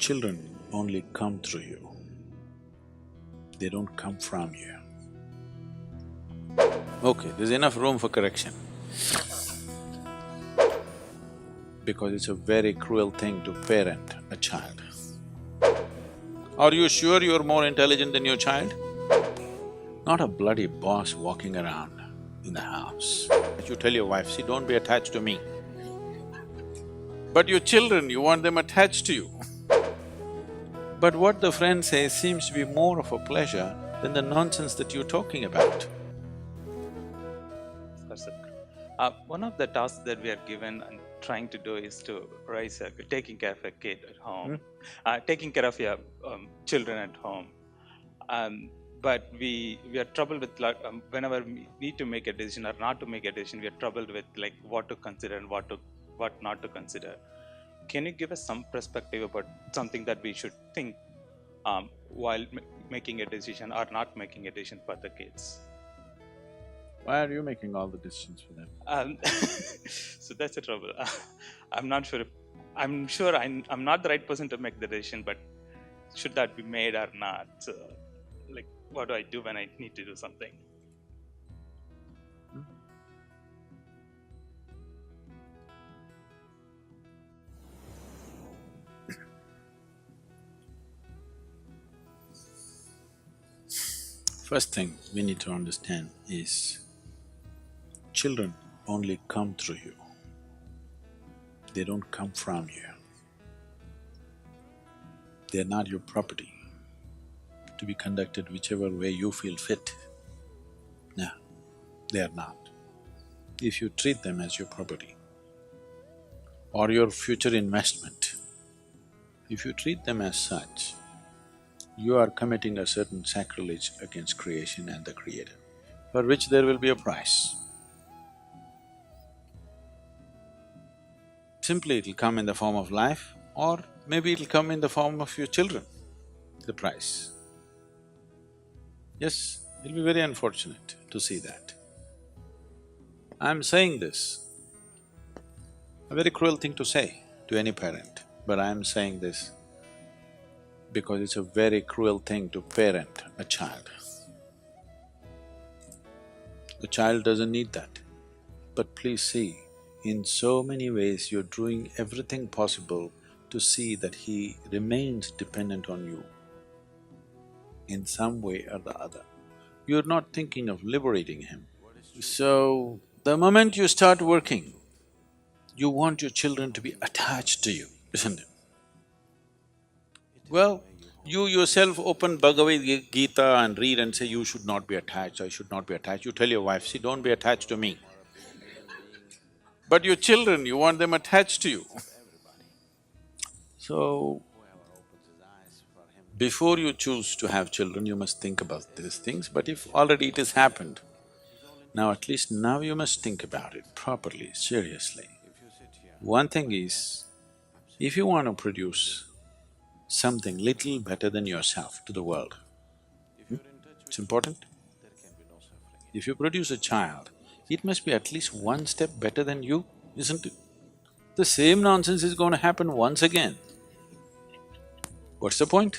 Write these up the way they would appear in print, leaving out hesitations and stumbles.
Children only come through you, they don't come from you. Okay, there's enough room for correction. Because it's a very cruel thing to parent a child. Are you sure you're more intelligent than your child? Not a bloody boss walking around in the house. You tell your wife, see, don't be attached to me. But your children, you want them attached to you. But what the friend says seems to be more of a pleasure than the nonsense that you're talking about. One of the tasks that we are given and trying to do is to taking care of a kid at home, taking care of your children at home. But we are troubled with whenever we need to make a decision or not to make a decision, we are troubled with like what to consider and what not to consider. Can you give us some perspective about something that we should think while making a decision or not making a decision for the kids? Why are you making all the decisions for them? So that's the trouble. I'm not sure if I'm not the right person to make the decision, but should that be made or not? Like, what do I do when I need to do something? First thing we need to understand is, children only come through you, they don't come from you. They're not your property to be conducted whichever way you feel fit. No, they are not. If you treat them as your property or your future investment, if you treat them as such, you are committing a certain sacrilege against creation and the Creator, for which there will be a price. Simply it'll come in the form of life, or maybe it'll come in the form of your children, the price. Yes, it'll be very unfortunate to see that. I'm saying this, a very cruel thing to say to any parent, but I'm saying this because it's a very cruel thing to parent a child. The child doesn't need that. But please see, in so many ways you're doing everything possible to see that he remains dependent on you in some way or the other. You're not thinking of liberating him. So, the moment you start working, you want your children to be attached to you, isn't it? Well, you yourself open Bhagavad Gita and read and say, you should not be attached, I should not be attached. You tell your wife, see, don't be attached to me. But your children, you want them attached to you. So, before you choose to have children, you must think about these things, but if already it has happened, now at least now you must think about it properly, seriously. One thing is, if you want to produce something little better than yourself to the world, it's important. If you produce a child, it must be at least one step better than you, isn't it? The same nonsense is going to happen once again. What's the point?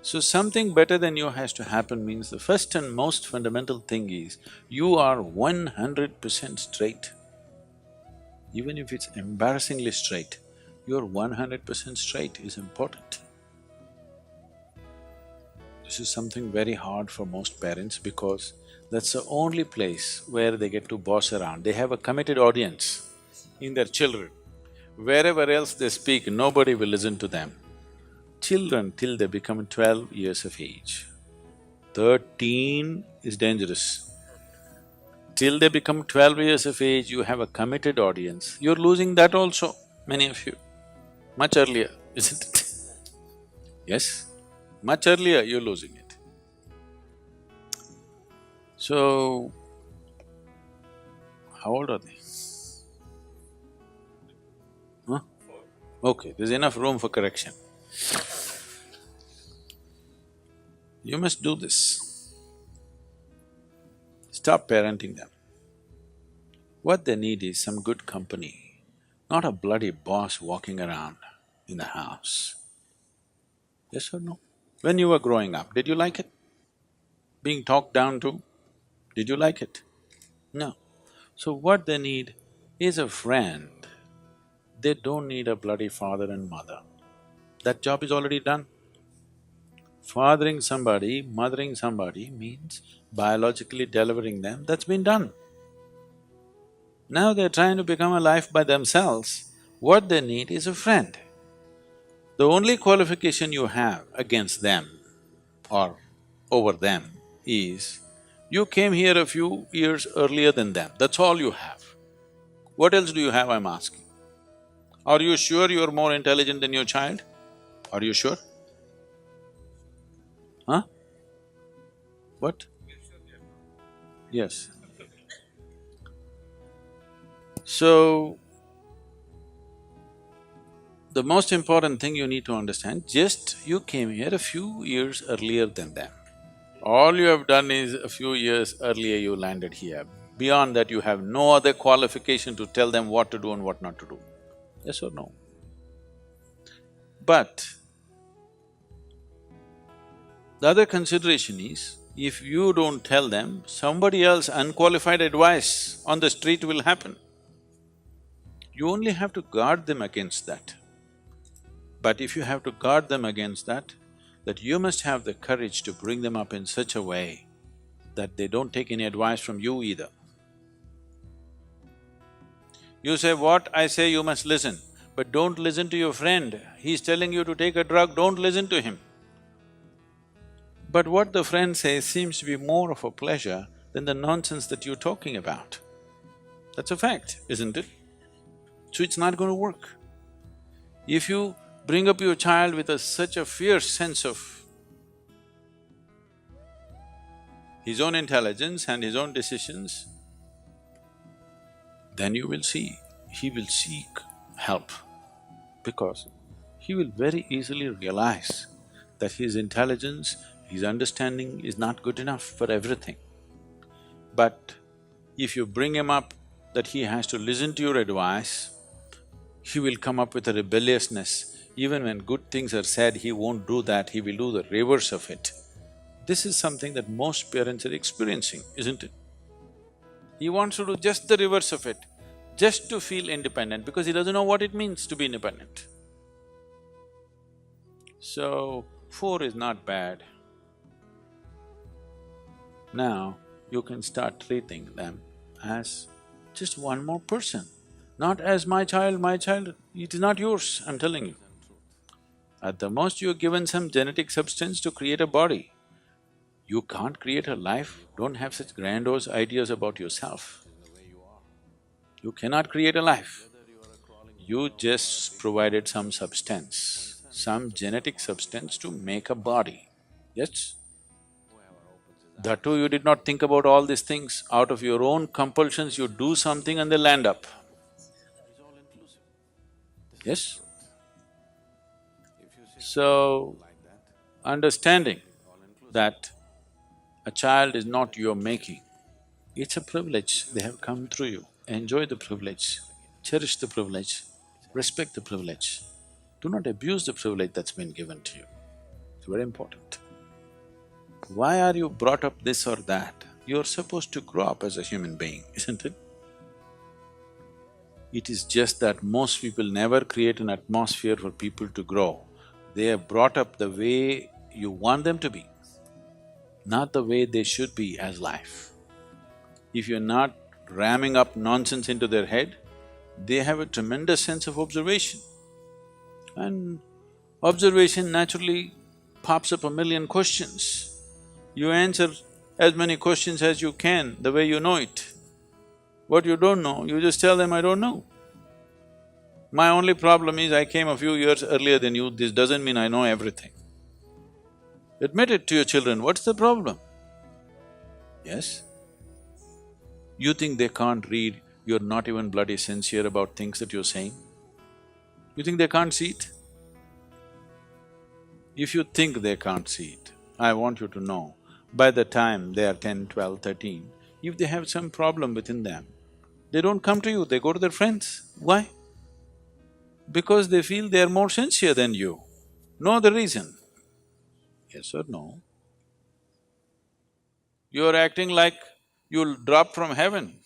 So something better than you has to happen means the first and most fundamental thing is, you are 100% straight. Even if it's embarrassingly straight, you're 100% straight is important. This is something very hard for most parents because that's the only place where they get to boss around. They have a committed audience in their children. Wherever else they speak, nobody will listen to them. Children till they become 12 years of age. 13 is dangerous. Till they become 12 years of age, you have a committed audience. You're losing that also, many of you. Much earlier, isn't it? Yes, much earlier you're losing it. So, how old are they? Huh? Okay, there's enough room for correction. You must do this. Stop parenting them. What they need is some good company, not a bloody boss walking around in the house. Yes or no? When you were growing up, did you like it? Being talked down to, did you like it? No. So what they need is a friend. They don't need a bloody father and mother. That job is already done. Fathering somebody, mothering somebody means biologically delivering them, that's been done. Now they're trying to become a life by themselves. What they need is a friend. The only qualification you have against them or over them is, you came here a few years earlier than them, that's all you have. What else do you have, I'm asking? Are you sure you're more intelligent than your child? Are you sure? Huh? What? Yes. So, the most important thing you need to understand, just you came here a few years earlier than them. All you have done is a few years earlier you landed here. Beyond that, you have no other qualification to tell them what to do and what not to do. Yes or no? But the other consideration is, if you don't tell them, somebody else unqualified advice on the street will happen. You only have to guard them against that. But if you have to guard them against that you must have the courage to bring them up in such a way that they don't take any advice from you either. You say, what I say you must listen, but don't listen to your friend. He's telling you to take a drug, don't listen to him. But what the friend says seems to be more of a pleasure than the nonsense that you're talking about. That's a fact, isn't it? So it's not going to work. If you bring up your child with such a fierce sense of his own intelligence and his own decisions, then you will see, he will seek help, because he will very easily realize that his intelligence, his understanding is not good enough for everything. But if you bring him up that he has to listen to your advice, he will come up with a rebelliousness. Even when good things are said, he won't do that, he will do the reverse of it. This is something that most parents are experiencing, isn't it? He wants to do just the reverse of it, just to feel independent, because he doesn't know what it means to be independent. So, 4 is not bad. Now, you can start treating them as just one more person, not as my child, it is not yours, I'm telling you. At the most, you're given some genetic substance to create a body. You can't create a life, don't have such grandiose ideas about yourself. You cannot create a life. You just provided some substance, some genetic substance to make a body, yes? That too, you did not think about all these things. Out of your own compulsions, you do something and they land up. Yes? So, understanding that a child is not your making, it's a privilege, they have come through you. Enjoy the privilege, cherish the privilege, respect the privilege. Do not abuse the privilege that's been given to you. It's very important. Why are you brought up this or that? You're supposed to grow up as a human being, isn't it? It is just that most people never create an atmosphere for people to grow. They are brought up the way you want them to be, not the way they should be as life. If you're not ramming up nonsense into their head, they have a tremendous sense of observation. And observation naturally pops up a million questions. You answer as many questions as you can, the way you know it. What you don't know, you just tell them, I don't know. My only problem is I came a few years earlier than you, this doesn't mean I know everything. Admit it to your children, what's the problem? Yes? You think they can't read, you're not even bloody sincere about things that you're saying? You think they can't see it? If you think they can't see it, I want you to know, by the time they are 10, 12, 13, if they have some problem within them, they don't come to you, they go to their friends. Why? Because they feel they're more sincere than you. No other reason. Yes or no? You're acting like you'll drop from heaven.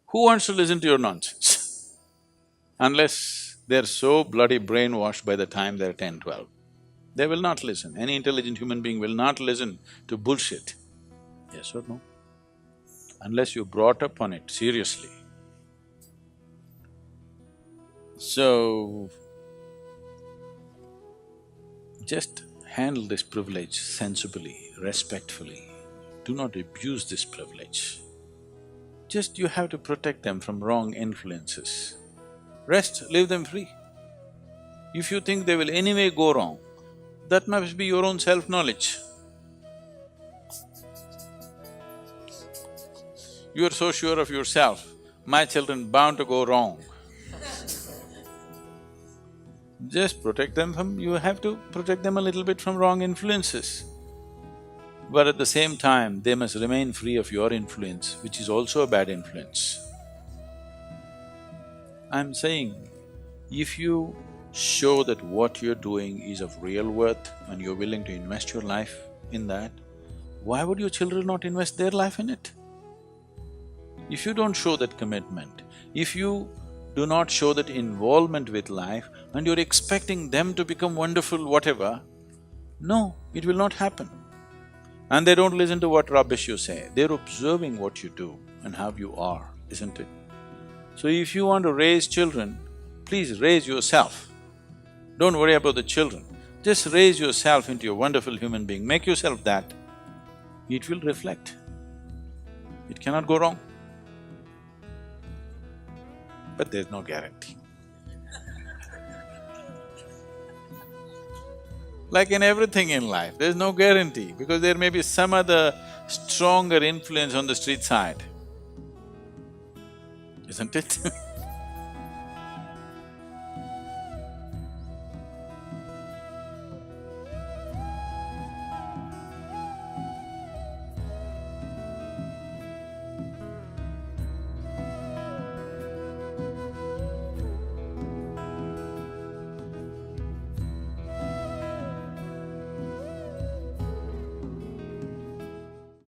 Who wants to listen to your nonsense? Unless they're so bloody brainwashed by the time they're 10, 12. They will not listen. Any intelligent human being will not listen to bullshit. Yes or no? Unless you brought up on it seriously. So, just handle this privilege sensibly, respectfully. Do not abuse this privilege. Just you have to protect them from wrong influences. Rest, leave them free. If you think they will anyway go wrong, that must be your own self-knowledge. You are so sure of yourself, my children bound to go wrong. Just protect them from… you have to protect them a little bit from wrong influences. But at the same time, they must remain free of your influence, which is also a bad influence. I'm saying, if you show that what you're doing is of real worth and you're willing to invest your life in that, why would your children not invest their life in it? If you don't show that commitment, if you do not show that involvement with life and you're expecting them to become wonderful whatever, no, it will not happen. And they don't listen to what rubbish you say, they're observing what you do and how you are, isn't it? So if you want to raise children, please raise yourself. Don't worry about the children, just raise yourself into a wonderful human being, make yourself that. It will reflect. It cannot go wrong. But there's no guarantee. Like in everything in life, there's no guarantee because there may be some other stronger influence on the street side, isn't it?